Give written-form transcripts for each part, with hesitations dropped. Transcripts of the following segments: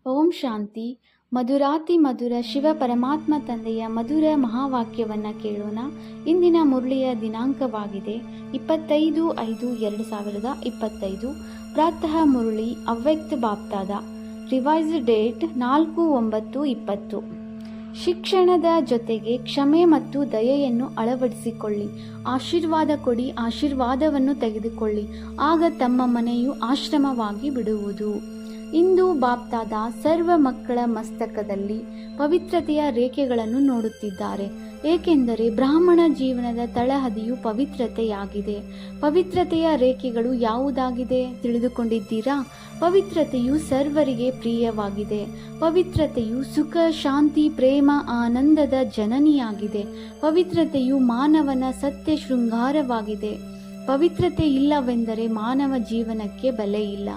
ಓಂ ಶಾಂತಿ. ಮಧುರಾತಿ ಮಧುರ ಶಿವ ಪರಮಾತ್ಮ ತಂದೆಯ ಮಧುರ ಮಹಾವಾಕ್ಯವನ್ನು ಕೇಳೋಣ. ಇಂದಿನ ಮುರಳಿಯ ದಿನಾಂಕವಾಗಿದೆ 25/5/2025. ಪ್ರಾತಃ ಮುರಳಿ ಅವ್ಯಕ್ತ ಬಾಪ್ತಾದ. Revised date 4/9/20. ಶಿಕ್ಷಣದ ಜೊತೆಗೆ ಕ್ಷಮೆ ಮತ್ತು ದಯೆಯನ್ನು ಅಳವಡಿಸಿಕೊಳ್ಳಿ. ಆಶೀರ್ವಾದ ಕೊಡಿ, ಆಶೀರ್ವಾದವನ್ನು ತೆಗೆದುಕೊಳ್ಳಿ, ಆಗ ತಮ್ಮ ಮನೆಯು ಆಶ್ರಮವಾಗಿ ಬಿಡುವುದು. ಇಂದು ಬಾಪ್ತಾದ ಸರ್ವ ಮಕ್ಕಳ ಮಸ್ತಕದಲ್ಲಿ ಪವಿತ್ರತೆಯ ರೇಖೆಗಳನ್ನು ನೋಡುತ್ತಿದ್ದಾರೆ, ಏಕೆಂದರೆ ಬ್ರಾಹ್ಮಣ ಜೀವನದ ತಳಹದಿಯು ಪವಿತ್ರತೆಯಾಗಿದೆ. ಪವಿತ್ರತೆಯ ರೇಖೆಗಳು ಯಾವುದಾಗಿದೆ ತಿಳಿದುಕೊಂಡಿದ್ದೀರಾ? ಪವಿತ್ರತೆಯು ಸರ್ವರಿಗೆ ಪ್ರಿಯವಾಗಿದೆ. ಪವಿತ್ರತೆಯು ಸುಖ, ಶಾಂತಿ, ಪ್ರೇಮ, ಆನಂದದ ಜನನಿಯಾಗಿದೆ. ಪವಿತ್ರತೆಯು ಮಾನವನ ಸತ್ಯ ಶೃಂಗಾರವಾಗಿದೆ. ಪವಿತ್ರತೆ ಇಲ್ಲವೆಂದರೆ ಮಾನವ ಜೀವನಕ್ಕೆ ಬೆಲೆ ಇಲ್ಲ.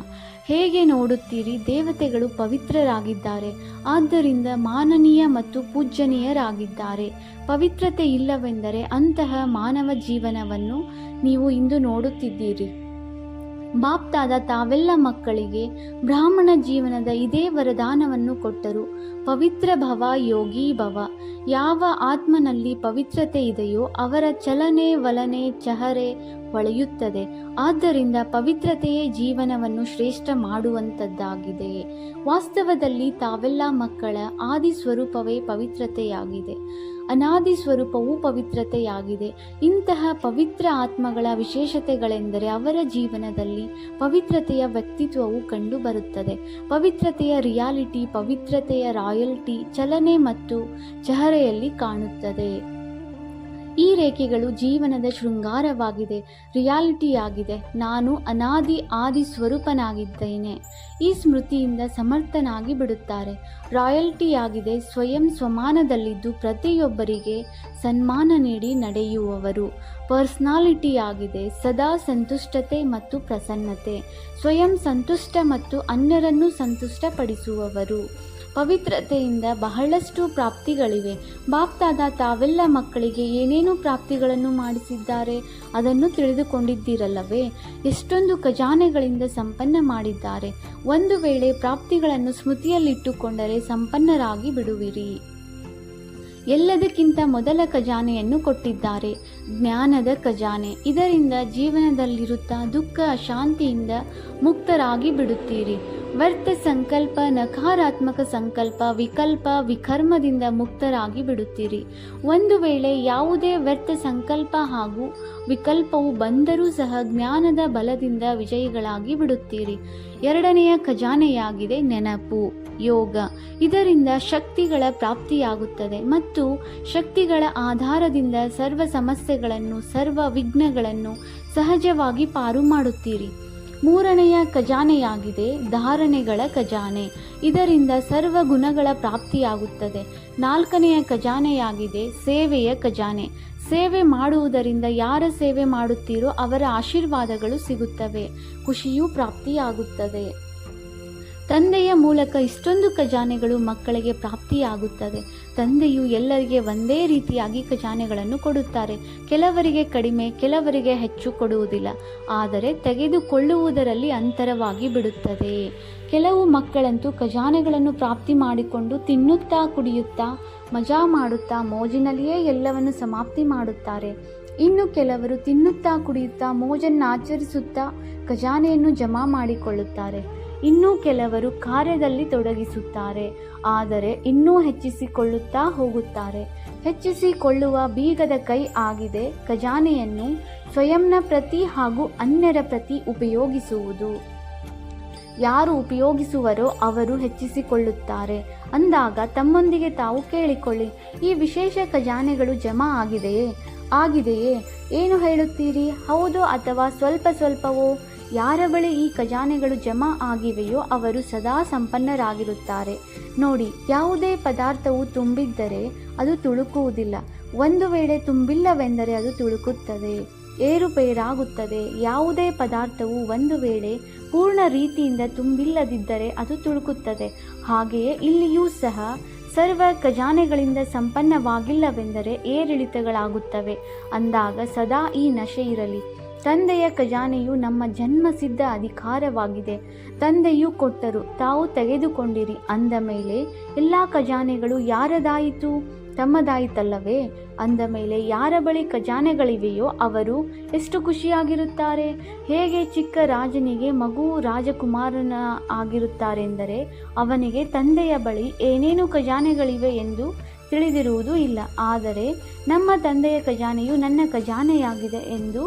ಹೇಗೆ ನೋಡುತ್ತೀರಿ? ದೇವತೆಗಳು ಪವಿತ್ರರಾಗಿದ್ದಾರೆ, ಆದ್ದರಿಂದ ಮಾನನೀಯ ಮತ್ತು ಪೂಜ್ಯನೀಯರಾಗಿದ್ದಾರೆ. ಪವಿತ್ರತೆ ಇಲ್ಲವೆಂದರೆ ಅಂತಹ ಮಾನವ ಜೀವನವನ್ನು ನೀವು ಇಂದು ನೋಡುತ್ತಿದ್ದೀರಿ. ಬಾಪ್ತಾದ ತಾವೆಲ್ಲ ಮಕ್ಕಳಿಗೆ ಬ್ರಾಹ್ಮಣ ಜೀವನದ ಇದೇ ವರದಾನವನ್ನು ಕೊಟ್ಟರು. ಪವಿತ್ರ ಭವ, ಯೋಗಿ ಭವ. ಯಾವ ಆತ್ಮನಲ್ಲಿ ಪವಿತ್ರತೆ ಇದೆಯೋ ಅವರ ಚಲನೆ, ವಲನೆ, ಚಹರೆ ಹೊಳೆಯುತ್ತದೆ. ಆದ್ದರಿಂದ ಪವಿತ್ರತೆಯೇ ಜೀವನವನ್ನು ಶ್ರೇಷ್ಠ ಮಾಡುವಂಥದ್ದಾಗಿದೆ. ವಾಸ್ತವದಲ್ಲಿ ತಾವೆಲ್ಲ ಮಕ್ಕಳ ಆದಿ ಸ್ವರೂಪವೇ ಪವಿತ್ರತೆಯಾಗಿದೆ. ಅನಾದಿ ಸ್ವರೂಪವೂ ಪವಿತ್ರತೆಯಾಗಿದೆ. ಇಂತಹ ಪವಿತ್ರ ಆತ್ಮಗಳ ವಿಶೇಷತೆಗಳೆಂದರೆ ಅವರ ಜೀವನದಲ್ಲಿ ಪವಿತ್ರತೆಯ ವ್ಯಕ್ತಿತ್ವವು ಕಂಡು ಬರುತ್ತದೆ. ಪವಿತ್ರತೆಯ ರಿಯಾಲಿಟಿ, ಪವಿತ್ರತೆಯ ರಾಯಲ್ಟಿ ಚಲನೆ ಮತ್ತು ಚಹರೆಯಲ್ಲಿ ಕಾಣುತ್ತದೆ. ಈ ರೇಖೆಗಳು ಜೀವನದ ಶೃಂಗಾರವಾಗಿದೆ, ರಿಯಾಲಿಟಿಯಾಗಿದೆ. ನಾನು ಅನಾದಿ ಆದಿ ಸ್ವರೂಪನಾಗಿದ್ದೇನೆ. ಈ ಸ್ಮೃತಿಯಿಂದ ಸಮರ್ಥನಾಗಿ ಬಿಡುತ್ತಾರೆ. ರಾಯಲ್ಟಿಯಾಗಿದೆ, ಸ್ವಯಂ ಸ್ವಮಾನದಲ್ಲಿದ್ದು ಪ್ರತಿಯೊಬ್ಬರಿಗೆ ಸನ್ಮಾನ ನೀಡಿ ನಡೆಯುವವರು. ಪರ್ಸನಾಲಿಟಿಯಾಗಿದೆ, ಸದಾ ಸಂತುಷ್ಟತೆ ಮತ್ತು ಪ್ರಸನ್ನತೆ, ಸ್ವಯಂ ಸಂತುಷ್ಟ ಮತ್ತು ಅನ್ಯರನ್ನು ಸಂತುಷ್ಟಪಡಿಸುವವರು. ಪವಿತ್ರತೆಯಿಂದ ಬಹಳಷ್ಟು ಪ್ರಾಪ್ತಿಗಳಿವೆ. ಬಾಪ್ತಾದ ತಾವೆಲ್ಲ ಮಕ್ಕಳಿಗೆ ಏನೇನು ಪ್ರಾಪ್ತಿಗಳನ್ನು ಮಾಡಿಸಿದ್ದಾರೆ ಅದನ್ನು ತಿಳಿದುಕೊಂಡಿದ್ದೀರಲ್ಲವೇ? ಎಷ್ಟೊಂದು ಖಜಾನೆಗಳಿಂದ ಸಂಪನ್ನ ಮಾಡಿದ್ದಾರೆ. ಒಂದು ವೇಳೆ ಪ್ರಾಪ್ತಿಗಳನ್ನು ಸ್ಮೃತಿಯಲ್ಲಿಟ್ಟುಕೊಂಡರೆ ಸಂಪನ್ನರಾಗಿ ಬಿಡುವಿರಿ. ಎಲ್ಲದಕ್ಕಿಂತ ಮೊದಲ ಖಜಾನೆಯನ್ನು ಕೊಟ್ಟಿದ್ದಾರೆ, ಜ್ಞಾನದ ಖಜಾನೆ. ಇದರಿಂದ ಜೀವನದಲ್ಲಿರುತ್ತಾ ದುಃಖ, ಅಶಾಂತಿಯಿಂದ ಮುಕ್ತರಾಗಿ ಬಿಡುತ್ತೀರಿ. ವ್ಯರ್ಥ ಸಂಕಲ್ಪ, ನಕಾರಾತ್ಮಕ ಸಂಕಲ್ಪ, ವಿಕಲ್ಪ, ವಿಕರ್ಮದಿಂದ ಮುಕ್ತರಾಗಿ ಬಿಡುತ್ತೀರಿ. ಒಂದು ವೇಳೆ ಯಾವುದೇ ವ್ಯರ್ಥ ಸಂಕಲ್ಪ ಹಾಗೂ ವಿಕಲ್ಪವು ಬಂದರೂ ಸಹ ಜ್ಞಾನದ ಬಲದಿಂದ ವಿಜಯಿಗಳಾಗಿ ಬಿಡುತ್ತೀರಿ. ಎರಡನೆಯ ಖಜಾನೆಯಾಗಿದೆ ನೆನಪು, ಯೋಗ. ಇದರಿಂದ ಶಕ್ತಿಗಳ ಪ್ರಾಪ್ತಿಯಾಗುತ್ತದೆ ಮತ್ತು ಶಕ್ತಿಗಳ ಆಧಾರದಿಂದ ಸರ್ವ ಸಮಸ್ಯೆಗಳನ್ನು, ಸರ್ವ ವಿಘ್ನಗಳನ್ನು ಸಹಜವಾಗಿ ಪಾರು ಮಾಡುತ್ತೀರಿ. ಮೂರನೆಯ ಖಜಾನೆಯಾಗಿದೆ ಧಾರಣೆಗಳ ಖಜಾನೆ. ಇದರಿಂದ ಸರ್ವ ಗುಣಗಳ ಪ್ರಾಪ್ತಿಯಾಗುತ್ತದೆ. ನಾಲ್ಕನೆಯ ಖಜಾನೆಯಾಗಿದೆ ಸೇವೆಯ ಖಜಾನೆ. ಸೇವೆ ಮಾಡುವುದರಿಂದ ಯಾರ ಸೇವೆ ಮಾಡುತ್ತೀರೋ ಅವರ ಆಶೀರ್ವಾದಗಳು ಸಿಗುತ್ತವೆ, ಖುಷಿಯೂ ಪ್ರಾಪ್ತಿಯಾಗುತ್ತದೆ. ತಂದೆಯ ಮೂಲಕ ಇಷ್ಟೊಂದು ಖಜಾನೆಗಳು ಮಕ್ಕಳಿಗೆ ಪ್ರಾಪ್ತಿಯಾಗುತ್ತದೆ. ತಂದೆಯು ಎಲ್ಲರಿಗೆ ಒಂದೇ ರೀತಿಯಾಗಿ ಖಜಾನೆಗಳನ್ನು ಕೊಡುತ್ತಾರೆ. ಕೆಲವರಿಗೆ ಕಡಿಮೆ, ಕೆಲವರಿಗೆ ಹೆಚ್ಚು ಕೊಡುವುದಿಲ್ಲ. ಆದರೆ ತೆಗೆದುಕೊಳ್ಳುವುದರಲ್ಲಿ ಅಂತರವಾಗಿ ಬಿಡುತ್ತದೆ. ಕೆಲವು ಮಕ್ಕಳಂತೂ ಖಜಾನೆಗಳನ್ನು ಪ್ರಾಪ್ತಿ ಮಾಡಿಕೊಂಡು ತಿನ್ನುತ್ತಾ, ಕುಡಿಯುತ್ತಾ, ಮಜಾ ಮಾಡುತ್ತಾ, ಮೋಜಿನಲ್ಲಿಯೇ ಎಲ್ಲವನ್ನು ಸಮಾಪ್ತಿ ಮಾಡುತ್ತಾರೆ. ಇನ್ನು ಕೆಲವರು ತಿನ್ನುತ್ತಾ, ಕುಡಿಯುತ್ತಾ, ಮೋಜನ್ನು ಆಚರಿಸುತ್ತಾ ಖಜಾನೆಯನ್ನು ಜಮಾ ಮಾಡಿಕೊಳ್ಳುತ್ತಾರೆ. ಇನ್ನೂ ಕೆಲವರು ಕಾರ್ಯದಲ್ಲಿ ತೊಡಗಿಸುತ್ತಾರೆ, ಆದರೆ ಇನ್ನೂ ಹೆಚ್ಚಿಸಿಕೊಳ್ಳುತ್ತಾ ಹೋಗುತ್ತಾರೆ. ಹೆಚ್ಚಿಸಿಕೊಳ್ಳುವ ಬೀಗದ ಕೈ ಆಗಿದೆ ಖಜಾನೆಯನ್ನು ಸ್ವಯಂನ ಪ್ರತಿ ಹಾಗೂ ಅನ್ಯರ ಪ್ರತಿ ಉಪಯೋಗಿಸುವುದು. ಯಾರು ಉಪಯೋಗಿಸುವರೋ ಅವರು ಹೆಚ್ಚಿಸಿಕೊಳ್ಳುತ್ತಾರೆ. ಅಂದಾಗ ತಮ್ಮೊಂದಿಗೆ ತಾವು ಕೇಳಿಕೊಳ್ಳಿ, ಈ ವಿಶೇಷ ಖಜಾನೆಗಳು ಜಮಾ ಆಗಿದೆಯೇ? ಏನು ಹೇಳುತ್ತೀರಿ? ಹೌದೋ ಅಥವಾ ಸ್ವಲ್ಪ ಸ್ವಲ್ಪವೋ? ಯಾರ ಬಳಿ ಈ ಖಜಾನೆಗಳು ಜಮಾ ಆಗಿವೆಯೋ ಅವರು ಸದಾ ಸಂಪನ್ನರಾಗಿರುತ್ತಾರೆ. ನೋಡಿ, ಯಾವುದೇ ಪದಾರ್ಥವು ತುಂಬಿದ್ದರೆ ಅದು ತುಳುಕುವುದಿಲ್ಲ. ಒಂದು ವೇಳೆ ತುಂಬಿಲ್ಲವೆಂದರೆ ಅದು ತುಳುಕುತ್ತದೆ, ಏರುಪೇರಾಗುತ್ತದೆ. ಯಾವುದೇ ಪದಾರ್ಥವು ಒಂದು ವೇಳೆ ಪೂರ್ಣ ರೀತಿಯಿಂದ ತುಂಬಿಲ್ಲದಿದ್ದರೆ ಅದು ತುಳುಕುತ್ತದೆ. ಹಾಗೆಯೇ ಇಲ್ಲಿಯೂ ಸಹ ಸರ್ವ ಖಜಾನೆಗಳಿಂದ ಸಂಪನ್ನವಾಗಿಲ್ಲವೆಂದರೆ ಏರಿಳಿತಗಳಾಗುತ್ತವೆ. ಅಂದಾಗ ಸದಾ ಈ ನಶೆ ಇರಲಿ. ತಂದೆಯ ಖಜಾನೆಯು ನಮ್ಮ ಜನ್ಮಸಿದ್ಧ ಅಧಿಕಾರವಾಗಿದೆ. ತಂದೆಯು ಕೊಟ್ಟರು, ತಾವು ತೆಗೆದುಕೊಂಡಿರಿ ಅಂದ ಮೇಲೆ ಎಲ್ಲ ಖಜಾನೆಗಳು ಯಾರದಾಯಿತು? ತಮ್ಮದಾಯಿತಲ್ಲವೇ? ಅಂದ ಮೇಲೆ ಯಾರ ಬಳಿ ಖಜಾನೆಗಳಿವೆಯೋ ಅವರು ಎಷ್ಟು ಖುಷಿಯಾಗಿರುತ್ತಾರೆ. ಹೇಗೆ ಚಿಕ್ಕ ರಾಜನಿಗೆ ಮಗು ರಾಜಕುಮಾರನ ಆಗಿರುತ್ತಾರೆಂದರೆ ಅವನಿಗೆ ತಂದೆಯ ಬಳಿ ಏನೇನು ಖಜಾನೆಗಳಿವೆ ಎಂದು ತಿಳಿದಿರುವುದೂ ಇಲ್ಲ. ಆದರೆ ನಮ್ಮ ತಂದೆಯ ಖಜಾನೆಯು ನನ್ನ ಖಜಾನೆಯಾಗಿದೆ ಎಂದು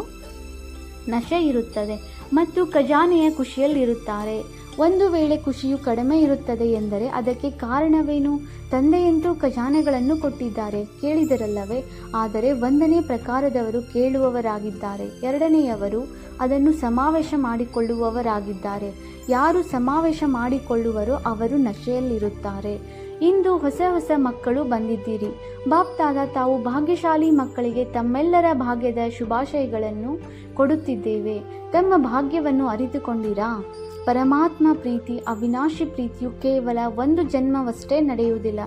ನಶೆ ಇರುತ್ತದೆ ಮತ್ತು ಖಜಾನೆಯ ಖುಷಿಯಲ್ಲಿರುತ್ತಾರೆ. ಒಂದು ವೇಳೆ ಖುಷಿಯು ಕಡಿಮೆ ಇರುತ್ತದೆ ಎಂದರೆ ಅದಕ್ಕೆ ಕಾರಣವೇನು? ತಂದೆಯಂತೂ ಖಜಾನೆಗಳನ್ನು ಕೊಟ್ಟಿದ್ದಾರೆ, ಕೇಳಿದರಲ್ಲವೇ? ಆದರೆ 1ನೇ ಪ್ರಕಾರದವರು ಕೇಳುವವರಾಗಿದ್ದಾರೆ, 2ನೇಯವರು ಅದನ್ನು ಸಮಾವೇಶ ಮಾಡಿಕೊಳ್ಳುವವರಾಗಿದ್ದಾರೆ. ಯಾರು ಸಮಾವೇಶ ಮಾಡಿಕೊಳ್ಳುವರೋ ಅವರು ನಶೆಯಲ್ಲಿರುತ್ತಾರೆ. ಇಂದು ಹೊಸ ಹೊಸ ಮಕ್ಕಳು ಬಂದಿದ್ದೀರಿ. ಬಾಪ್ತಾದ ತಾವು ಭಾಗ್ಯಶಾಲಿ ಮಕ್ಕಳಿಗೆ ತಮ್ಮೆಲ್ಲರ ಭಾಗ್ಯದ ಶುಭಾಶಯಗಳನ್ನು ಕೊಡುತ್ತಿದ್ದೇವೆ. ತಮ್ಮ ಭಾಗ್ಯವನ್ನು ಅರಿತುಕೊಂಡಿರಾ? ಪರಮಾತ್ಮ ಪ್ರೀತಿ, ಅವಿನಾಶಿ ಪ್ರೀತಿಯು ಕೇವಲ ಒಂದು ಜನ್ಮವಷ್ಟೇ ನಡೆಯುವುದಿಲ್ಲ,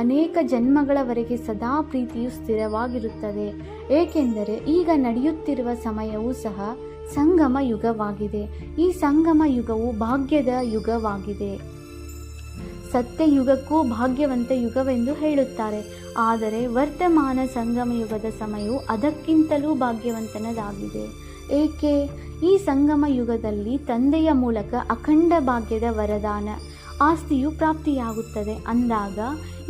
ಅನೇಕ ಜನ್ಮಗಳವರೆಗೆ ಸದಾ ಪ್ರೀತಿಯು ಸ್ಥಿರವಾಗಿರುತ್ತದೆ. ಏಕೆಂದರೆ ಈಗ ನಡೆಯುತ್ತಿರುವ ಸಮಯವೂ ಸಹ ಸಂಗಮ ಯುಗವಾಗಿದೆ. ಈ ಸಂಗಮ ಯುಗವು ಭಾಗ್ಯದ ಯುಗವಾಗಿದೆ. ಸತ್ಯಯುಗಕ್ಕೂ ಭಾಗ್ಯವಂತ ಯುಗವೆಂದು ಹೇಳುತ್ತಾರೆ. ಆದರೆ ವರ್ತಮಾನ ಸಂಗಮ ಯುಗದ ಸಮಯವು ಅದಕ್ಕಿಂತಲೂ ಭಾಗ್ಯವಂತನದಾಗಿದೆ. ಏಕೆ? ಈ ಸಂಗಮ ಯುಗದಲ್ಲಿ ತಂದೆಯ ಮೂಲಕ ಅಖಂಡ ಭಾಗ್ಯದ ವರದಾನ ಆಸ್ತಿಯು ಪ್ರಾಪ್ತಿಯಾಗುತ್ತದೆ. ಅಂದಾಗ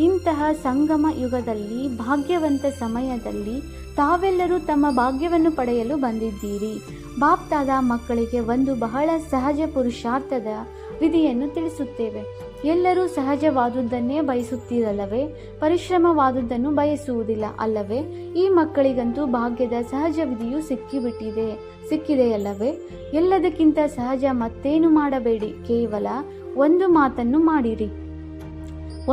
ಇಂತಹ ಸಂಗಮ ಯುಗದಲ್ಲಿ ಭಾಗ್ಯವಂತ ಸಮಯದಲ್ಲಿ ತಾವೆಲ್ಲರೂ ತಮ್ಮ ಭಾಗ್ಯವನ್ನು ಪಡೆಯಲು ಬಂದಿದ್ದೀರಿ. ಬಾಪ್ತಾದ ಮಕ್ಕಳಿಗೆ ಒಂದು ಬಹಳ ಸಹಜ ಪುರುಷಾರ್ಥದ ವಿಧಿಯನ್ನು ತಿಳಿಸುತ್ತೇವೆ. ಎಲ್ಲರೂ ಸಹಜವಾದುದನ್ನೇ ಬಯಸುತ್ತೀರಲ್ಲವೇ? ಪರಿಶ್ರಮವಾದುದನ್ನು ಬಯಸುವುದಿಲ್ಲ ಅಲ್ಲವೇ? ಈ ಮಕ್ಕಳಿಗಂತೂ ಭಾಗ್ಯದ ಸಹಜ ವಿಧಿಯು ಸಿಕ್ಕಿದೆಯಲ್ಲವೇ? ಎಲ್ಲದಕ್ಕಿಂತ ಸಹಜ ಮತ್ತೇನು ಮಾಡಬೇಡಿ, ಕೇವಲ ಒಂದು ಮಾತನ್ನು ಮಾಡಿರಿ.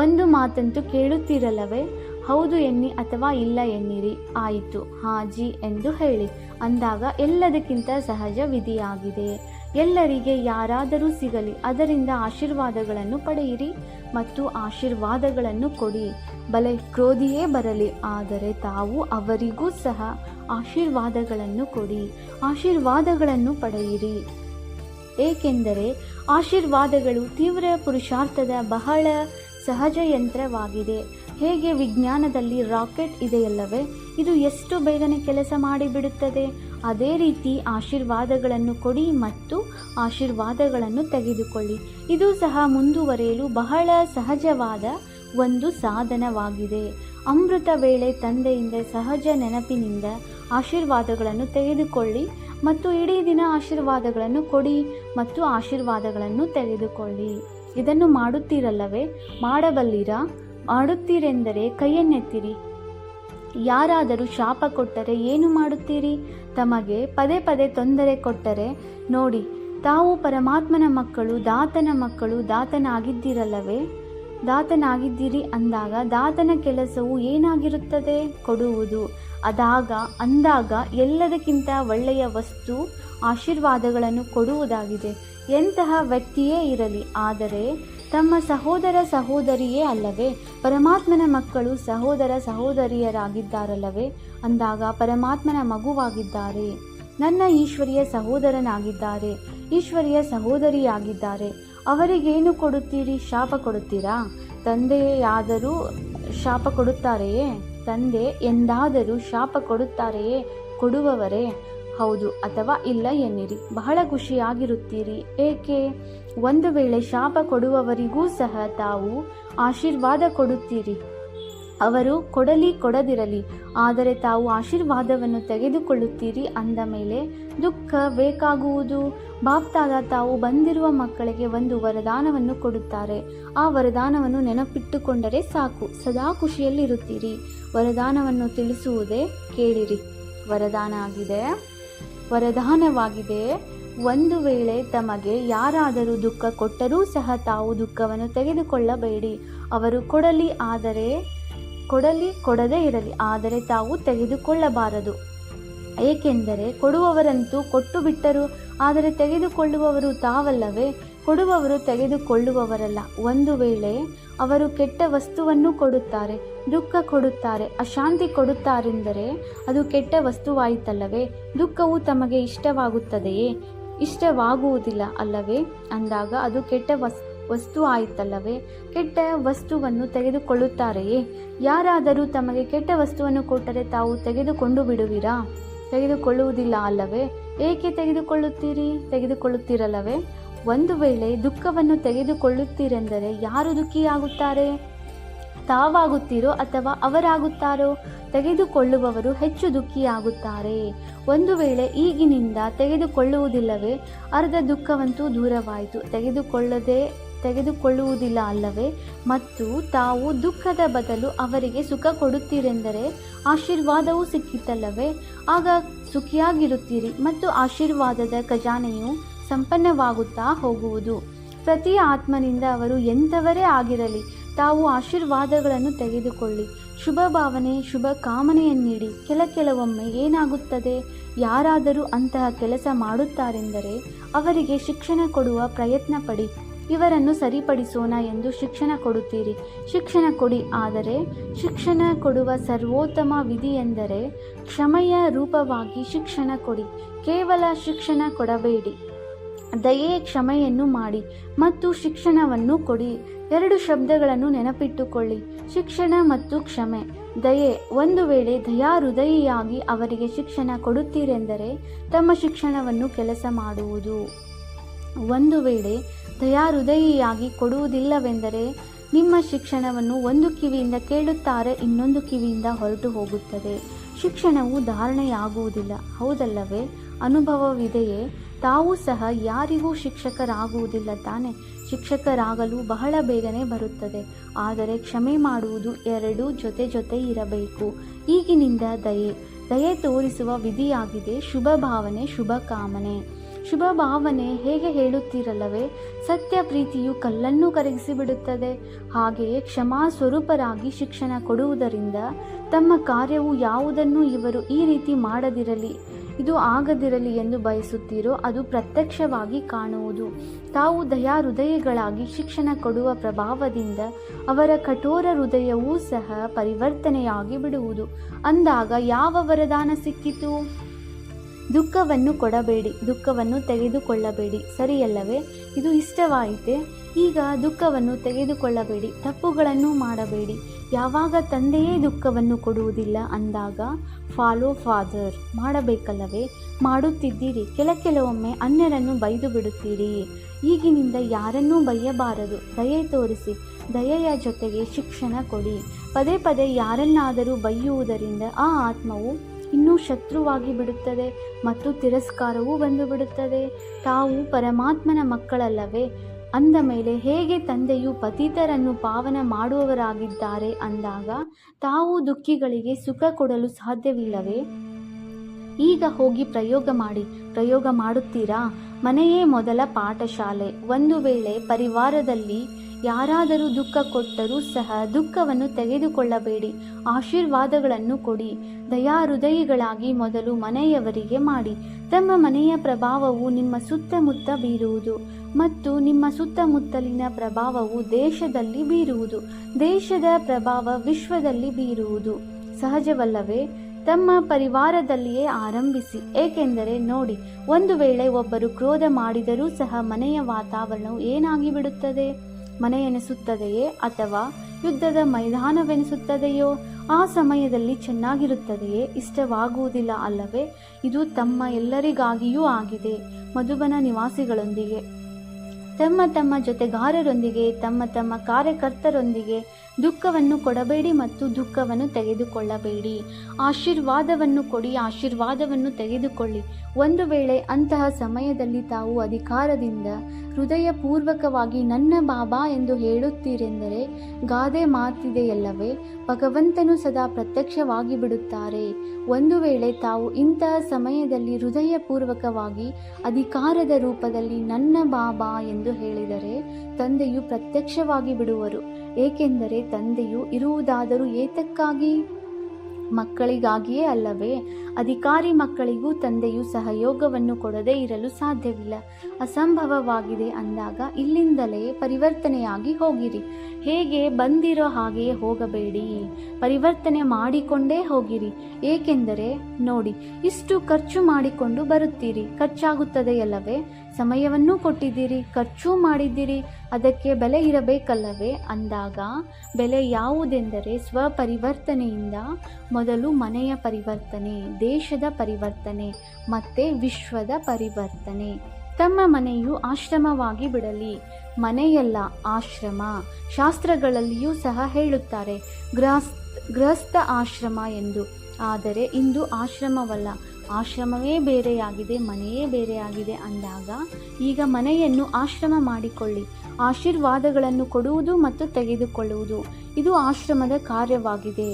ಒಂದು ಮಾತಂತೂ ಕೇಳುತ್ತೀರಲ್ಲವೇ? ಹೌದು ಎನ್ನಿ ಅಥವಾ ಇಲ್ಲ ಎನ್ನಿರಿ. ಆಯಿತು, ಹಾಜಿ ಎಂದು ಹೇಳಿ. ಅಂದಾಗ ಎಲ್ಲದಕ್ಕಿಂತ ಸಹಜ ವಿಧಿಯಾಗಿದೆ. ಎಲ್ಲರಿಗೆ ಯಾರಾದರೂ ಸಿಗಲಿ, ಅದರಿಂದ ಆಶೀರ್ವಾದಗಳನ್ನು ಪಡೆಯಿರಿ ಮತ್ತು ಆಶೀರ್ವಾದಗಳನ್ನು ಕೊಡಿ. ಬಲೆ ಕ್ರೋಧಿಯೇ ಬರಲಿ, ಆದರೆ ತಾವು ಅವರಿಗೂ ಸಹ ಆಶೀರ್ವಾದಗಳನ್ನು ಕೊಡಿ, ಆಶೀರ್ವಾದಗಳನ್ನು ಪಡೆಯಿರಿ. ಏಕೆಂದರೆ ಆಶೀರ್ವಾದಗಳು ತೀವ್ರ ಪುರುಷಾರ್ಥದ ಬಹಳ ಸಹಜ ಯಂತ್ರವಾಗಿದೆ. ಹೇಗೆ ವಿಜ್ಞಾನದಲ್ಲಿ ರಾಕೆಟ್ ಇದೆಯಲ್ಲವೇ? ಇದು ಎಷ್ಟು ಬೇಗನೆ ಕೆಲಸ ಮಾಡಿಬಿಡುತ್ತದೆ. ಅದೇ ರೀತಿ ಆಶೀರ್ವಾದಗಳನ್ನು ಕೊಡಿ ಮತ್ತು ಆಶೀರ್ವಾದಗಳನ್ನು ತೆಗೆದುಕೊಳ್ಳಿ. ಇದು ಸಹ ಮುಂದುವರಿಯಲು ಬಹಳ ಸಹಜವಾದ ಒಂದು ಸಾಧನವಾಗಿದೆ. ಅಮೃತ ವೇಳೆ ತಂದೆಯಿಂದ ಸಹಜ ನೆನಪಿನಿಂದ ಆಶೀರ್ವಾದಗಳನ್ನು ತೆಗೆದುಕೊಳ್ಳಿ ಮತ್ತು ಇಡೀ ದಿನ ಆಶೀರ್ವಾದಗಳನ್ನು ಕೊಡಿ ಮತ್ತು ಆಶೀರ್ವಾದಗಳನ್ನು ತೆಗೆದುಕೊಳ್ಳಿ. ಇದನ್ನು ಮಾಡುತ್ತೀರಲ್ಲವೇ? ಮಾಡಬಲ್ಲಿರಾ? ಮಾಡುತ್ತೀರೆಂದರೆ ಕೈಯನ್ನೆತ್ತಿರಿ. ಯಾರಾದರೂ ಶಾಪ ಕೊಟ್ಟರೆ ಏನು ಮಾಡುತ್ತೀರಿ? ತಮಗೆ ಪದೇ ಪದೇ ತೊಂದರೆ ಕೊಟ್ಟರೆ ನೋಡಿ, ತಾವು ಪರಮಾತ್ಮನ ಮಕ್ಕಳು, ದಾತನ ಮಕ್ಕಳು, ದಾತನಾಗಿದ್ದೀರಲ್ಲವೇ? ದಾತನಾಗಿದ್ದೀರಿ ಅಂದಾಗ ದಾತನ ಕೆಲಸವು ಏನಾಗಿರುತ್ತದೆ? ಕೊಡುವುದು. ಅಂದಾಗ ಎಲ್ಲದಕ್ಕಿಂತ ಒಳ್ಳೆಯ ವಸ್ತು ಆಶೀರ್ವಾದಗಳನ್ನು ಕೊಡುವುದಾಗಿದೆ. ಎಂತಹ ವ್ಯಕ್ತಿಯೇ ಇರಲಿ, ಆದರೆ ತಮ್ಮ ಸಹೋದರ ಸಹೋದರಿಯೇ ಅಲ್ಲವೇ? ಪರಮಾತ್ಮನ ಮಕ್ಕಳು ಸಹೋದರ ಸಹೋದರಿಯರಾಗಿದ್ದಾರಲ್ಲವೇ? ಅಂದಾಗ ಪರಮಾತ್ಮನ ಮಗುವಾಗಿದ್ದಾರೆ. ನನ್ನ ಈಶ್ವರಿಯ ಸಹೋದರನಾಗಿದ್ದಾರೆ, ಈಶ್ವರಿಯ ಸಹೋದರಿಯಾಗಿದ್ದಾರೆ. ಅವರಿಗೇನು ಕೊಡುತ್ತೀರಿ? ಶಾಪ ಕೊಡುತ್ತೀರಾ? ತಂದೆಯಾದರೂ ಶಾಪ ಕೊಡುತ್ತಾರೆಯೇ? ತಂದೆ ಎಂದಾದರೂ ಶಾಪ ಕೊಡುತ್ತಾರೆಯೇ? ಕೊಡುವವರೇ? ಹೌದು ಅಥವಾ ಇಲ್ಲ ಎನ್ನಿರಿ. ಬಹಳ ಖುಷಿಯಾಗಿರುತ್ತೀರಿ. ಏಕೆ? ಒಂದು ವೇಳೆ ಶಾಪ ಕೊಡುವವರಿಗೂ ಸಹ ತಾವು ಆಶೀರ್ವಾದ ಕೊಡುತ್ತೀರಿ. ಅವರು ಕೊಡಲಿ ಕೊಡದಿರಲಿ, ಆದರೆ ತಾವು ಆಶೀರ್ವಾದವನ್ನು ತೆಗೆದುಕೊಳ್ಳುತ್ತೀರಿ ಅಂದ ಮೇಲೆ ದುಃಖ ಬೇಕಾಗುವುದು. ಬಾಪ್ತಾದ ತಾವು ಬಂದಿರುವ ಮಕ್ಕಳಿಗೆ ಒಂದು ವರದಾನವನ್ನು ಕೊಡುತ್ತಾರೆ. ಆ ವರದಾನವನ್ನು ನೆನಪಿಟ್ಟುಕೊಂಡರೆ ಸಾಕು, ಸದಾ ಖುಷಿಯಲ್ಲಿರುತ್ತೀರಿ. ವರದಾನವನ್ನು ತಿಳಿಸುವುದೇ? ಕೇಳಿರಿ. ವರದಾನವಾಗಿದೆ. ಒಂದು ವೇಳೆ ತಮಗೆ ಯಾರಾದರೂ ದುಃಖ ಕೊಟ್ಟರೂ ಸಹ ತಾವು ದುಃಖವನ್ನು ತೆಗೆದುಕೊಳ್ಳಬೇಡಿ. ಅವರು ಕೊಡದೇ ಇರಲಿ, ಆದರೆ ತಾವು ತೆಗೆದುಕೊಳ್ಳಬಾರದು. ಏಕೆಂದರೆ ಕೊಡುವವರಂತೂ ಕೊಟ್ಟು ಬಿಟ್ಟರು, ಆದರೆ ತೆಗೆದುಕೊಳ್ಳುವವರು ತಾವಲ್ಲವೇ? ಕೊಡುವವರು ತೆಗೆದುಕೊಳ್ಳುವವರಲ್ಲ. ಒಂದು ವೇಳೆ ಅವರು ಕೆಟ್ಟ ವಸ್ತುವನ್ನು ಕೊಡುತ್ತಾರೆ, ದುಃಖ ಕೊಡುತ್ತಾರೆ, ಅಶಾಂತಿ ಕೊಡುತ್ತಾರೆಂದರೆ ಅದು ಕೆಟ್ಟ ವಸ್ತುವಾಯಿತಲ್ಲವೇ? ದುಃಖವು ತಮಗೆ ಇಷ್ಟವಾಗುತ್ತದೆಯೇ? ಇಷ್ಟವಾಗುವುದಿಲ್ಲ ಅಲ್ಲವೇ? ಅಂದಾಗ ಅದು ಕೆಟ್ಟ ವಸ್ತು ಆಯಿತಲ್ಲವೇ? ಕೆಟ್ಟ ವಸ್ತುವನ್ನು ತೆಗೆದುಕೊಳ್ಳುತ್ತಾರೆಯೇ? ಯಾರಾದರೂ ತಮಗೆ ಕೆಟ್ಟ ವಸ್ತುವನ್ನು ಕೊಟ್ಟರೆ ತಾವು ತೆಗೆದುಕೊಂಡು ಬಿಡುವಿರಾ? ತೆಗೆದುಕೊಳ್ಳುವುದಿಲ್ಲ ಅಲ್ಲವೇ? ಏಕೆ ತೆಗೆದುಕೊಳ್ಳುತ್ತೀರಲ್ಲವೇ? ಒಂದು ವೇಳೆ ದುಃಖವನ್ನು ತೆಗೆದುಕೊಳ್ಳುತ್ತೀರೆಂದರೆ ಯಾರು ದುಃಖಿಯಾಗುತ್ತಾರೆ? ತಾವಾಗುತ್ತೀರೋ ಅಥವಾ ಅವರಾಗುತ್ತಾರೋ? ತೆಗೆದುಕೊಳ್ಳುವವರು ಹೆಚ್ಚು ದುಃಖಿಯಾಗುತ್ತಾರೆ. ಒಂದು ವೇಳೆ ಈಗಿನಿಂದ ತೆಗೆದುಕೊಳ್ಳುವುದಿಲ್ಲವೇ? ಅರ್ಧ ದುಃಖವಂತೂ ದೂರವಾಯಿತು. ತೆಗೆದುಕೊಳ್ಳುವುದಿಲ್ಲ ಅಲ್ಲವೇ? ಮತ್ತು ತಾವು ದುಃಖದ ಬದಲು ಅವರಿಗೆ ಸುಖ ಕೊಡುತ್ತೀರೆಂದರೆ ಆಶೀರ್ವಾದವೂ ಸಿಕ್ಕಿತಲ್ಲವೇ? ಆಗ ಸುಖಿಯಾಗಿರುತ್ತೀರಿ ಮತ್ತು ಆಶೀರ್ವಾದದ ಖಜಾನೆಯು ಸಂಪನ್ನವಾಗುತ್ತಾ ಹೋಗುವುದು. ಪ್ರತಿ ಆತ್ಮನಿಂದ ಅವರು ಎಂಥವರೇ ಆಗಿರಲಿ, ತಾವು ಆಶೀರ್ವಾದಗಳನ್ನು ತೆಗೆದುಕೊಳ್ಳಿ. ಶುಭ ಭಾವನೆ, ಶುಭ ಕಾಮನೆಯನ್ನೀಡಿ. ಕೆಲವೊಮ್ಮೆ ಏನಾಗುತ್ತದೆ? ಯಾರಾದರೂ ಅಂತಹ ಕೆಲಸ ಮಾಡುತ್ತಾರೆಂದರೆ ಅವರಿಗೆ ಶಿಕ್ಷಣ ಕೊಡುವ ಪ್ರಯತ್ನ ಪಡಿ. ಇವರನ್ನು ಸರಿಪಡಿಸೋಣ ಎಂದು ಶಿಕ್ಷಣ ಕೊಡುತ್ತೀರಿ. ಶಿಕ್ಷಣ ಕೊಡಿ, ಆದರೆ ಶಿಕ್ಷಣ ಕೊಡುವ ಸರ್ವೋತ್ತಮ ವಿಧಿ ಎಂದರೆ ಕ್ಷಮೆಯ ರೂಪವಾಗಿ ಶಿಕ್ಷಣ ಕೊಡಿ. ಕೇವಲ ಶಿಕ್ಷಣ ಕೊಡಬೇಡಿ, ದಯೆ, ಕ್ಷಮೆಯನ್ನು ಮಾಡಿ ಮತ್ತು ಶಿಕ್ಷಣವನ್ನು ಕೊಡಿ. ಎರಡು ಶಬ್ದಗಳನ್ನು ನೆನಪಿಟ್ಟುಕೊಳ್ಳಿ: ಶಿಕ್ಷಣ ಮತ್ತು ಕ್ಷಮೆ. ದಯೆ. ಒಂದು ವೇಳೆ ದಯಾಹೃದಯಿಯಾಗಿ ಅವರಿಗೆ ಶಿಕ್ಷಣ ಕೊಡುತ್ತೀರೆಂದರೆ ತಮ್ಮ ಶಿಕ್ಷಣವನ್ನು ಕೆಲಸ ಮಾಡುವುದು. ಒಂದು ವೇಳೆ ದಯಾಹೃದಯಿಯಾಗಿ ಕೊಡುವುದಿಲ್ಲವೆಂದರೆ ನಿಮ್ಮ ಶಿಕ್ಷಣವನ್ನು ಒಂದು ಕಿವಿಯಿಂದ ಕೇಳುತ್ತಾರೆ, ಇನ್ನೊಂದು ಕಿವಿಯಿಂದ ಹೊರಟು ಹೋಗುತ್ತದೆ. ಶಿಕ್ಷಣವು ಧಾರಣೆಯಾಗುವುದಿಲ್ಲ, ಹೌದಲ್ಲವೇ? ಅನುಭವವಿದೆಯೇ? ತಾವು ಸಹ ಯಾರಿಗೂ ಶಿಕ್ಷಕರಾಗುವುದಿಲ್ಲ ತಾನೆ? ಶಿಕ್ಷಕರಾಗಲು ಬಹಳ ಬೇಗನೆ ಬರುತ್ತದೆ, ಆದರೆ ಕ್ಷಮೆ ಮಾಡುವುದು ಎರಡೂ ಜೊತೆ ಇರಬೇಕು. ಈಗಿನಿಂದ ದಯೆ ತೋರಿಸುವ ವಿಧಿಯಾಗಿದೆ ಶುಭ ಭಾವನೆ, ಶುಭ ಕಾಮನೆ. ಶುಭ ಭಾವನೆ ಹೇಗೆ ಹೇಳುತ್ತೀರಲ್ಲವೇ? ಸತ್ಯ ಪ್ರೀತಿಯು ಕಲ್ಲನ್ನು ಕರಗಿಸಿಬಿಡುತ್ತದೆ. ಹಾಗೆಯೇ ಕ್ಷಮಾ ಸ್ವರೂಪರಾಗಿ ಶಿಕ್ಷಣ ಕೊಡುವುದರಿಂದ ತಮ್ಮ ಕಾರ್ಯವು ಯಾವುದನ್ನು ಇವರು ಈ ರೀತಿ ಮಾಡದಿರಲಿ, ಇದು ಆಗದಿರಲಿ ಎಂದು ಬಯಸುತ್ತೀರೋ ಅದು ಪ್ರತ್ಯಕ್ಷವಾಗಿ ಕಾಣುವುದು. ತಾವು ದಯಾಹೃದಯಗಳಾಗಿ ಶಿಕ್ಷಣ ಕೊಡುವ ಪ್ರಭಾವದಿಂದ ಅವರ ಕಠೋರ ಹೃದಯವೂ ಸಹ ಪರಿವರ್ತನೆಯಾಗಿ ಬಿಡುವುದು. ಅಂದಾಗ ಯಾವ ವರದಾನ ಸಿಕ್ಕಿತು? ದುಃಖವನ್ನು ಕೊಡಬೇಡಿ, ದುಃಖವನ್ನು ತೆಗೆದುಕೊಳ್ಳಬೇಡಿ. ಸರಿಯಲ್ಲವೇ? ಇದು ಇಷ್ಟವಾಯಿತೆ? ಈಗ ದುಃಖವನ್ನು ತೆಗೆದುಕೊಳ್ಳಬೇಡಿ, ತಪ್ಪುಗಳನ್ನು ಮಾಡಬೇಡಿ. ಯಾವಾಗ ತಂದೆಯೇ ದುಃಖವನ್ನು ಕೊಡುವುದಿಲ್ಲ ಅಂದಾಗ ಫಾಲೋ ಫಾದರ್ ಮಾಡಬೇಕಲ್ಲವೇ? ಮಾಡುತ್ತಿದ್ದೀರಿ. ಕೆಲವೊಮ್ಮೆ ಅನ್ಯರನ್ನು ಬೈದು ಬಿಡುತ್ತೀರಿ. ಈಗಿನಿಂದ ಯಾರನ್ನೂ ಬೈಯಬಾರದು. ದಯೆ ತೋರಿಸಿ. ದಯೆಯ ಜೊತೆಗೆ ಶಿಕ್ಷಣ ಕೊಡಿ. ಪದೇ ಯಾರನ್ನಾದರೂ ಬೈಯುವುದರಿಂದ ಆ ಆತ್ಮವು ಇನ್ನೂ ಶತ್ರುವಾಗಿ ಬಿಡುತ್ತದೆ ಮತ್ತು ತಿರಸ್ಕಾರವೂ ಬಂದು ಬಿಡುತ್ತದೆ. ತಾವು ಪರಮಾತ್ಮನ ಮಕ್ಕಳಲ್ಲವೇ? ಅಂದ ಮೇಲೆ ಹೇಗೆ ತಂದೆಯು ಪತಿತರನ್ನು ಪಾವನ ಮಾಡುವವರಾಗಿದ್ದಾರೆ ಅಂದಾಗ ತಾವು ದುಃಖಿಗಳಿಗೆ ಸುಖ ಕೊಡಲು ಸಾಧ್ಯವಿಲ್ಲವೇ? ಈಗ ಹೋಗಿ ಪ್ರಯೋಗ ಮಾಡುತ್ತೀರಾ? ಮನೆಯೇ ಮೊದಲ ಪಾಠಶಾಲೆ. ಒಂದು ವೇಳೆ ಪರಿವಾರದಲ್ಲಿ ಯಾರಾದರೂ ದುಃಖ ಕೊಟ್ಟರೂ ಸಹ ದುಃಖವನ್ನು ತೆಗೆದುಕೊಳ್ಳಬೇಡಿ, ಆಶೀರ್ವಾದಗಳನ್ನು ಕೊಡಿ. ದಯಾಹೃದಯಿಗಳಾಗಿ ಮೊದಲು ಮನೆಯವರಿಗೆ ಮಾಡಿ. ತಮ್ಮ ಮನೆಯ ಪ್ರಭಾವವು ನಿಮ್ಮ ಸುತ್ತಮುತ್ತ ಬೀರುವುದು ಮತ್ತು ನಿಮ್ಮ ಸುತ್ತಮುತ್ತಲಿನ ಪ್ರಭಾವವು ದೇಶದಲ್ಲಿ ಬೀರುವುದು. ದೇಶದ ಪ್ರಭಾವ ವಿಶ್ವದಲ್ಲಿ ಬೀರುವುದು ಸಹಜವಲ್ಲವೇ? ತಮ್ಮ ಪರಿವಾರದಲ್ಲಿಯೇ ಆರಂಭಿಸಿ. ಏಕೆಂದರೆ ನೋಡಿ, ಒಂದು ವೇಳೆ ಒಬ್ಬರು ಕ್ರೋಧ ಮಾಡಿದರೂ ಸಹ ಮನೆಯ ವಾತಾವರಣವು ಏನಾಗಿ ಬಿಡುತ್ತದೆ? ಮನೆಯೆನಿಸುತ್ತದೆಯೇ ಅಥವಾ ಯುದ್ಧದ ಮೈದಾನವೆನಿಸುತ್ತದೆಯೋ? ಆ ಸಮಯದಲ್ಲಿ ಚೆನ್ನಾಗಿರುತ್ತದೆಯೇ? ಇಷ್ಟವಾಗುವುದಿಲ್ಲ ಅಲ್ಲವೇ? ಇದು ತಮ್ಮ ಎಲ್ಲರಿಗಾಗಿಯೂ ಆಗಿದೆ. ಮಧುಬನ ನಿವಾಸಿಗಳೊಂದಿಗೆ, ತಮ್ಮ ಜೊತೆಗಾರರೊಂದಿಗೆ, ತಮ್ಮ ಕಾರ್ಯಕರ್ತರೊಂದಿಗೆ ದುಃಖವನ್ನು ಕೊಡಬೇಡಿ ಮತ್ತು ದುಃಖವನ್ನು ತೆಗೆದುಕೊಳ್ಳಬೇಡಿ. ಆಶೀರ್ವಾದವನ್ನು ಕೊಡಿ, ಆಶೀರ್ವಾದವನ್ನು ತೆಗೆದುಕೊಳ್ಳಿ. ಒಂದು ವೇಳೆ ಅಂತಹ ಸಮಯದಲ್ಲಿ ತಾವು ಅಧಿಕಾರದಿಂದ ಹೃದಯಪೂರ್ವಕವಾಗಿ ನನ್ನ ಬಾಬಾ ಎಂದು ಹೇಳುತ್ತೀರೆಂದರೆ ಗಾದೆ ಮಾತಿದೆಯಲ್ಲವೇ? ಭಗವಂತನು ಸದಾ ಪ್ರತ್ಯಕ್ಷವಾಗಿ ಬಿಡುತ್ತಾರೆ. ಒಂದು ವೇಳೆ ತಾವು ಇಂತಹ ಸಮಯದಲ್ಲಿ ಹೃದಯಪೂರ್ವಕವಾಗಿ ಅಧಿಕಾರದ ರೂಪದಲ್ಲಿ ನನ್ನ ಬಾಬಾ ಎಂದು ಹೇಳಿದರೆ ತಂದೆಯು ಪ್ರತ್ಯಕ್ಷವಾಗಿ ಬಿಡುವರು. ಏಕೆಂದರೆ ತಂದೆಯು ಇರುವುದಾದರೂ ಏತಕ್ಕಾಗಿ? ಮಕ್ಕಳಿಗಾಗಿಯೇ ಅಲ್ಲವೇ? ಅಧಿಕಾರಿ ಮಕ್ಕಳಿಗೂ ತಂದೆಯು ಸಹಯೋಗವನ್ನು ಕೊಡದೇ ಇರಲು ಸಾಧ್ಯವಿಲ್ಲ. ಅಸಂಭವವಾಗಿದೆ ಅಂದಾಗ ಇಲ್ಲಿಂದಲೇ ಪರಿವರ್ತನೆಯಾಗಿ ಹೋಗಿರಿ. ಹೇಗೆ ಬಂದಿರೋ ಹಾಗೆಯೇ ಹೋಗಬೇಡಿ, ಪರಿವರ್ತನೆ ಮಾಡಿಕೊಂಡೇ ಹೋಗಿರಿ. ಏಕೆಂದರೆ ನೋಡಿ, ಇಷ್ಟು ಖರ್ಚು ಮಾಡಿಕೊಂಡು ಬರುತ್ತೀರಿ, ಖರ್ಚಾಗುತ್ತದೆಯಲ್ಲವೇ? ಸಮಯವನ್ನು ಕೊಟ್ಟಿದ್ದೀರಿ, ಖರ್ಚು ಮಾಡಿದ್ದೀರಿ, ಅದಕ್ಕೆ ಬೆಲೆ ಇರಬೇಕಲ್ಲವೇ? ಅಂದಾಗ ಬೆಲೆ ಯಾವುದೆಂದರೆ ಸ್ವಪರಿವರ್ತನೆಯಿಂದ ಮೊದಲು ಮನೆಯ ಪರಿವರ್ತನೆ, ದೇಶದ ಪರಿವರ್ತನೆ ಮತ್ತೆ ವಿಶ್ವದ ಪರಿವರ್ತನೆ. ತಮ್ಮ ಮನೆಯು ಆಶ್ರಮವಾಗಿ ಬಿಡಲಿ. ಮನೆಯಲ್ಲ ಆಶ್ರಮ. ಶಾಸ್ತ್ರಗಳಲ್ಲಿಯೂ ಸಹ ಹೇಳುತ್ತಾರೆ ಗೃಹಸ್ಥ ಆಶ್ರಮ ಎಂದು. ಆದರೆ ಇಂದು ಆಶ್ರಮವಲ್ಲ, ಆಶ್ರಮವೇ ಬೇರೆಯಾಗಿದೆ, ಮನೆಯೇ ಬೇರೆಯಾಗಿದೆ ಅಂದಾಗ ಈಗ ಮನೆಯನ್ನು ಆಶ್ರಮ ಮಾಡಿಕೊಳ್ಳಿ. ಆಶೀರ್ವಾದಗಳನ್ನು ಕೊಡುವುದು ಮತ್ತು ತೆಗೆದುಕೊಳ್ಳುವುದು ಇದು ಆಶ್ರಮದ ಕಾರ್ಯವಾಗಿದೆ.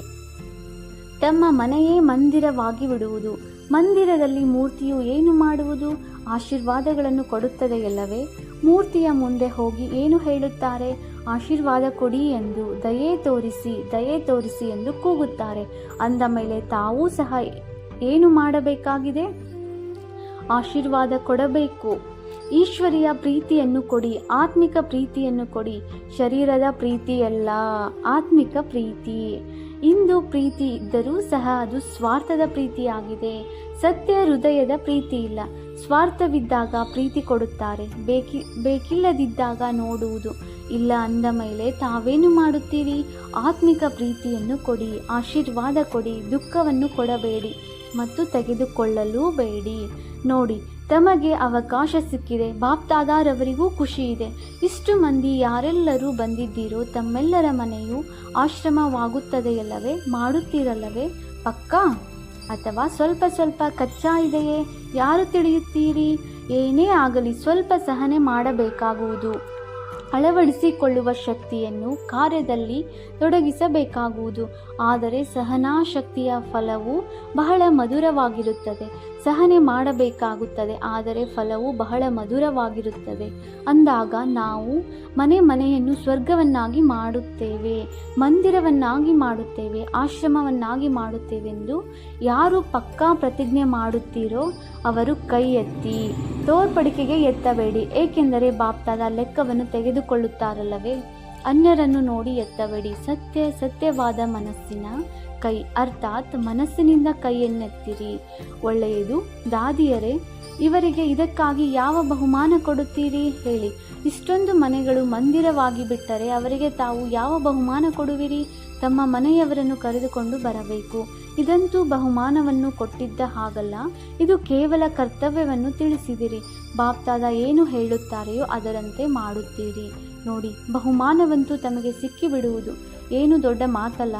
ತಮ್ಮ ಮನೆಯೇ ಮಂದಿರವಾಗಿ ಬಿಡುವುದು. ಮಂದಿರದಲ್ಲಿ ಮೂರ್ತಿಯು ಏನು ಮಾಡುವುದು? ಆಶೀರ್ವಾದಗಳನ್ನು ಕೊಡುತ್ತದೆಯಲ್ಲವೇ? ಮೂರ್ತಿಯ ಮುಂದೆ ಹೋಗಿ ಏನು ಹೇಳುತ್ತಾರೆ? ಆಶೀರ್ವಾದ ಕೊಡಿ ಎಂದು, ದಯೆ ತೋರಿಸಿ, ದಯೆ ತೋರಿಸಿ ಎಂದು ಕೂಗುತ್ತಾರೆ. ಅಂದ ಮೇಲೆ ತಾವೂ ಸಹ ಏನು ಮಾಡಬೇಕಾಗಿದೆ? ಆಶೀರ್ವಾದ ಕೊಡಬೇಕು. ಈಶ್ವರಿಯ ಪ್ರೀತಿಯನ್ನು ಕೊಡಿ, ಆತ್ಮಿಕ ಪ್ರೀತಿಯನ್ನು ಕೊಡಿ. ಶರೀರದ ಪ್ರೀತಿಯಲ್ಲ, ಆತ್ಮಿಕ ಪ್ರೀತಿ. ಇಂದು ಪ್ರೀತಿ ಇದ್ದರೂ ಸಹ ಅದು ಸ್ವಾರ್ಥದ ಪ್ರೀತಿಯಾಗಿದೆ. ಸತ್ಯ ಹೃದಯದ ಪ್ರೀತಿ ಇಲ್ಲ. ಸ್ವಾರ್ಥವಿದ್ದಾಗ ಪ್ರೀತಿ ಕೊಡುತ್ತಾರೆ, ಬೇಕಿಲ್ಲದಿದ್ದಾಗ ನೋಡುವುದು ಇಲ್ಲ. ಅಂದ ಮೇಲೆ ತಾವೇನು ಮಾಡುತ್ತೀರಿ? ಆತ್ಮಿಕ ಪ್ರೀತಿಯನ್ನು ಕೊಡಿ, ಆಶೀರ್ವಾದ ಕೊಡಿ, ದುಃಖವನ್ನು ಕೊಡಬೇಡಿ ಮತ್ತು ತೆಗೆದುಕೊಳ್ಳಲೂ ಬೇಡಿ. ನೋಡಿ, ತಮಗೆ ಅವಕಾಶ ಸಿಕ್ಕಿದೆ. ಬಾಪ್ದಾದಾರವರಿಗೂ ಖುಷಿ ಇದೆ. ಇಷ್ಟು ಮಂದಿ ಯಾರೆಲ್ಲರೂ ಬಂದಿದ್ದೀರೋ ತಮ್ಮೆಲ್ಲರ ಮನೆಯು ಆಶ್ರಮವಾಗುತ್ತದೆಯಲ್ಲವೇ? ಮಾಡುತ್ತೀರಲ್ಲವೇ? ಪಕ್ಕಾ? ಅಥವಾ ಸ್ವಲ್ಪ ಸ್ವಲ್ಪ ಕಚ್ಚಾ ಇದೆಯೇ? ಯಾರು ತಿಳಿಯುತ್ತೀರಿ? ಏನೇ ಆಗಲಿ ಸ್ವಲ್ಪ ಸಹನೆ ಮಾಡಬೇಕಾಗುವುದು. ಅಳವಡಿಸಿಕೊಳ್ಳುವ ಶಕ್ತಿಯನ್ನು ಕಾರ್ಯದಲ್ಲಿ ತೊಡಗಿಸಬೇಕಾಗುವುದು. ಆದರೆ ಸಹನಾ ಶಕ್ತಿಯ ಫಲವು ಬಹಳ ಮಧುರವಾಗಿರುತ್ತದೆ. ಸಹನೆ ಮಾಡಬೇಕಾಗುತ್ತದೆ, ಆದರೆ ಫಲವು ಬಹಳ ಮಧುರವಾಗಿರುತ್ತದೆ. ಅಂದಾಗ ನಾವು ಮನೆಯನ್ನು ಸ್ವರ್ಗವನ್ನಾಗಿ ಮಾಡುತ್ತೇವೆ, ಮಂದಿರವನ್ನಾಗಿ ಮಾಡುತ್ತೇವೆ, ಆಶ್ರಮವನ್ನಾಗಿ ಮಾಡುತ್ತೇವೆಂದು ಯಾರು ಪಕ್ಕಾ ಪ್ರತಿಜ್ಞೆ ಮಾಡುತ್ತೀರೋ ಅವರು ಕೈ ಎತ್ತಿ. ತೋರ್ಪಡಿಕೆಗೆ ಎತ್ತಬೇಡಿ, ಏಕೆಂದರೆ ಬಾಪ್ತಾದ ಲೆಕ್ಕವನ್ನು ತೆಗೆದುಕೊಳ್ಳುತ್ತಾರಲ್ಲವೇ? ಅನ್ಯರನ್ನು ನೋಡಿ ಎತ್ತಬೇಡಿ. ಸತ್ಯವಾದ ಮನಸ್ಸಿನ ಕೈ, ಅರ್ಥಾತ್ ಮನಸ್ಸಿನಿಂದ ಕೈಯನ್ನೆತ್ತಿರಿ. ಒಳ್ಳೆಯದು. ದಾದಿಯರೇ, ಇವರಿಗೆ ಇದಕ್ಕಾಗಿ ಯಾವ ಬಹುಮಾನ ಕೊಡುತ್ತೀರಿ ಹೇಳಿ? ಇಷ್ಟೊಂದು ಮನೆಗಳು ಮಂದಿರವಾಗಿ ಬಿಟ್ಟರೆ ಅವರಿಗೆ ತಾವು ಯಾವ ಬಹುಮಾನ ಕೊಡುವಿರಿ? ತಮ್ಮ ಮನೆಯವರನ್ನು ಕರೆದುಕೊಂಡು ಬರಬೇಕು. ಇದಂತೂ ಬಹುಮಾನವನ್ನು ಕೊಟ್ಟಿದ್ದ ಹಾಗಲ್ಲ, ಇದು ಕೇವಲ ಕರ್ತವ್ಯವನ್ನು ತಿಳಿಸಿದಿರಿ. ಬಾಪ್ತಾದ ಏನು ಹೇಳುತ್ತಾರೆಯೋ ಅದರಂತೆ ಮಾಡುತ್ತೀರಿ. ನೋಡಿ, ಬಹುಮಾನವಂತೂ ತಮಗೆ ಸಿಕ್ಕಿಬಿಡುವುದು ಏನು ದೊಡ್ಡ ಮಾತಲ್ಲ.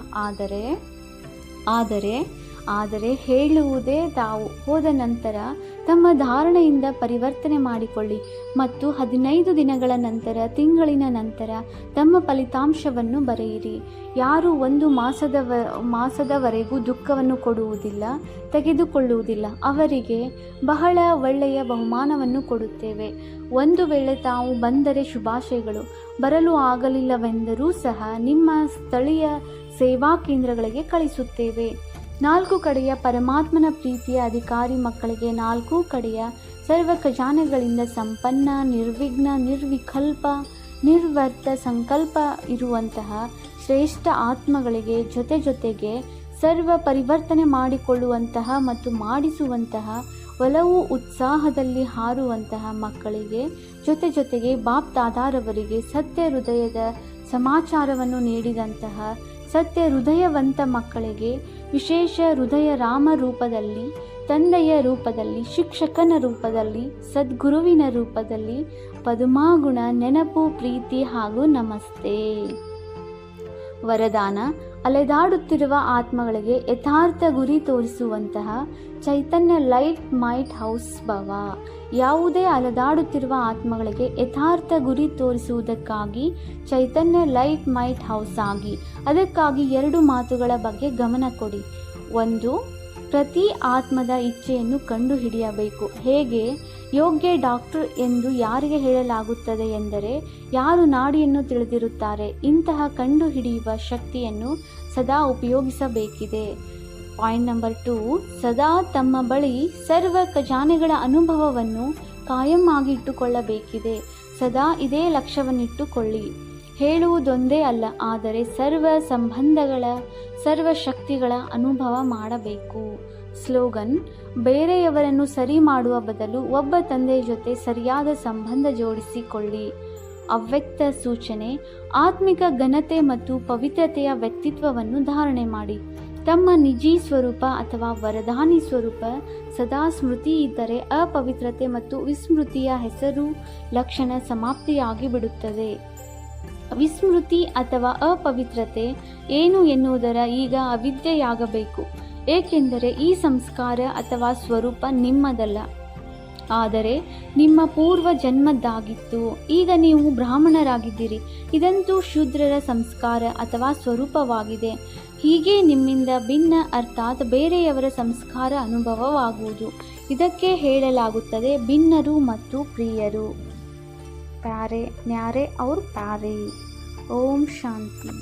ಆದರೆ ಹೇಳುವುದೇ ತಾವು ಹೋದ ನಂತರ ತಮ್ಮ ಧಾರಣೆಯಿಂದ ಪರಿವರ್ತನೆ ಮಾಡಿಕೊಳ್ಳಿ ಮತ್ತು 15 ದಿನಗಳ ನಂತರ, ತಿಂಗಳಿನ ನಂತರ ತಮ್ಮ ಫಲಿತಾಂಶವನ್ನು ಬರೆಯಿರಿ. ಯಾರು 1 ಮಾಸದವರೆಗೂ ದುಃಖವನ್ನು ಕೊಡುವುದಿಲ್ಲ, ತೆಗೆದುಕೊಳ್ಳುವುದಿಲ್ಲ, ಅವರಿಗೆ ಬಹಳ ಒಳ್ಳೆಯ ಬಹುಮಾನವನ್ನು ಕೊಡುತ್ತೇವೆ. ಒಂದು ವೇಳೆ ತಾವು ಬಂದರೆ ಶುಭಾಶಯಗಳು. ಬರಲು ಆಗಲಿಲ್ಲವೆಂದರೂ ಸಹ ನಿಮ್ಮ ಸ್ಥಳೀಯ ಸೇವಾ ಕೇಂದ್ರಗಳಿಗೆ ಕಳಿಸುತ್ತೇವೆ. 4 ಕಡೆಯ ಪರಮಾತ್ಮನ ಪ್ರೀತಿಯ ಅಧಿಕಾರಿ ಮಕ್ಕಳಿಗೆ 4 ಕಡೆಯ ಸರ್ವ ಖಜಾನೆಗಳಿಂದ ಸಂಪನ್ನ, ನಿರ್ವಿಘ್ನ, ನಿರ್ವಿಕಲ್ಪ, ನಿರ್ವರ್ತ ಸಂಕಲ್ಪ ಇರುವಂತಹ ಶ್ರೇಷ್ಠ ಆತ್ಮಗಳಿಗೆ, ಜೊತೆಗೆ ಸರ್ವ ಪರಿವರ್ತನೆ ಮಾಡಿಕೊಳ್ಳುವಂತಹ ಮತ್ತು ಮಾಡಿಸುವಂತಹ, ಒಲವು ಉತ್ಸಾಹದಲ್ಲಿ ಹಾರುವಂತಹ ಮಕ್ಕಳಿಗೆ, ಜೊತೆಗೆ ಬಾಪ್ದಾದಾರವರಿಗೆ ಸತ್ಯ ಹೃದಯದ ಸಮಾಚಾರವನ್ನು ನೀಡಿದಂತಹ ಸತ್ಯ ಹೃದಯವಂತ ಮಕ್ಕಳಿಗೆ, ವಿಶೇಷ ಹೃದಯ ರಾಮ ರೂಪದಲ್ಲಿ, ತಂದೆಯ ರೂಪದಲ್ಲಿ, ಶಿಕ್ಷಕನ ರೂಪದಲ್ಲಿ, ಸದ್ಗುರುವಿನ ರೂಪದಲ್ಲಿ ಪದುಮಾಗುಣ ನೆನಪು, ಪ್ರೀತಿ ಹಾಗೂ ನಮಸ್ತೆ. ವರದಾನ: ಅಲೆದಾಡುತ್ತಿರುವ ಆತ್ಮಗಳಿಗೆ ಯಥಾರ್ಥ ಗುರಿ ತೋರಿಸುವಂತಹ ಚೈತನ್ಯ ಲೈಟ್ ಮೈಟ್ ಹೌಸ್ ಭವ. ಯಾವುದೇ ಅಲೆದಾಡುತ್ತಿರುವ ಆತ್ಮಗಳಿಗೆ ಯಥಾರ್ಥ ಗುರಿ ತೋರಿಸುವುದಕ್ಕಾಗಿ ಚೈತನ್ಯ ಲೈಟ್ ಮೈಟ್ ಹೌಸ್ ಆಗಿ. ಅದಕ್ಕಾಗಿ 2 ಮಾತುಗಳ ಬಗ್ಗೆ ಗಮನ ಕೊಡಿ. 1, ಪ್ರತಿ ಆತ್ಮದ ಇಚ್ಛೆಯನ್ನು ಕಂಡುಹಿಡಿಯಬೇಕು. ಹೇಗೆ? ಯೋಗ್ಯ ಡಾಕ್ಟರ್ ಎಂದು ಯಾರಿಗೆ ಹೇಳಲಾಗುತ್ತದೆ ಎಂದರೆ ಯಾರು ನಾಡಿಯನ್ನು ತಿಳಿದಿರುತ್ತಾರೆ. ಇಂತಹ ಕಂಡುಹಿಡಿಯುವ ಶಕ್ತಿಯನ್ನು ಸದಾ ಉಪಯೋಗಿಸಬೇಕಿದೆ. ಪಾಯಿಂಟ್ ನಂಬರ್ 2, ಸದಾ ತಮ್ಮ ಬಳಿ ಸರ್ವ ಖಜಾನೆಗಳ ಅನುಭವವನ್ನು ಕಾಯಂ ಆಗಿ ಇಟ್ಟುಕೊಳ್ಳಬೇಕಿದೆ. ಸದಾ ಇದೇ ಲಕ್ಷ್ಯವನ್ನಿಟ್ಟುಕೊಳ್ಳಿ. ಹೇಳುವುದೊಂದೇ ಅಲ್ಲ, ಆದರೆ ಸರ್ವ ಸಂಬಂಧಗಳ ಸರ್ವ ಶಕ್ತಿಗಳ ಅನುಭವ ಮಾಡಬೇಕು. ಸ್ಲೋಗನ್: ಬೇರೆಯವರನ್ನು ಸರಿ ಮಾಡುವ ಬದಲು ಒಬ್ಬ ತಂದೆಯ ಜೊತೆ ಸರಿಯಾದ ಸಂಬಂಧ ಜೋಡಿಸಿಕೊಳ್ಳಿ. ಅವ್ಯಕ್ತ ಸೂಚನೆ: ಆತ್ಮಿಕ ಘನತೆ ಮತ್ತು ಪವಿತ್ರತೆಯ ವ್ಯಕ್ತಿತ್ವವನ್ನು ಧಾರಣೆ ಮಾಡಿ. ತಮ್ಮ ನಿಜಿ ಸ್ವರೂಪ ಅಥವಾ ವರದಾನಿ ಸ್ವರೂಪ ಸದಾ ಸ್ಮೃತಿ ಇದ್ದರೆ ಅಪವಿತ್ರತೆ ಮತ್ತು ವಿಸ್ಮೃತಿಯ ಹೆಸರು ಲಕ್ಷಣ ಸಮಾಪ್ತಿಯಾಗಿ ಬಿಡುತ್ತದೆ. ವಿಸ್ಮೃತಿ ಅಥವಾ ಅಪವಿತ್ರತೆ ಏನು ಎನ್ನುವುದರ ಈಗ ಅವಿದ್ಯೆಯಾಗಬೇಕು, ಏಕೆಂದರೆ ಈ ಸಂಸ್ಕಾರ ಅಥವಾ ಸ್ವರೂಪ ನಿಮ್ಮದಲ್ಲ, ಆದರೆ ನಿಮ್ಮ ಪೂರ್ವ ಜನ್ಮದ್ದಾಗಿತ್ತು. ಈಗ ನೀವು ಬ್ರಾಹ್ಮಣರಾಗಿದ್ದೀರಿ, ಇದಂತೂ ಶೂದ್ರರ ಸಂಸ್ಕಾರ ಅಥವಾ ಸ್ವರೂಪವಾಗಿದೆ. ಹೀಗೆ ನಿಮ್ಮಿಂದ ಭಿನ್ನ ಅರ್ಥಾತ್ ಬೇರೆಯವರ ಸಂಸ್ಕಾರ ಅನುಭವವಾಗುವುದು. ಇದಕ್ಕೆ ಹೇಳಲಾಗುತ್ತದೆ ಭಿನ್ನರು ಮತ್ತು ಪ್ರಿಯರು. ಪ್ಯಾರೆ ನ್ಯಾರೆ ಔರ್ ಪ್ಯಾರೆ. ಓಂ ಶಾಂತಿ.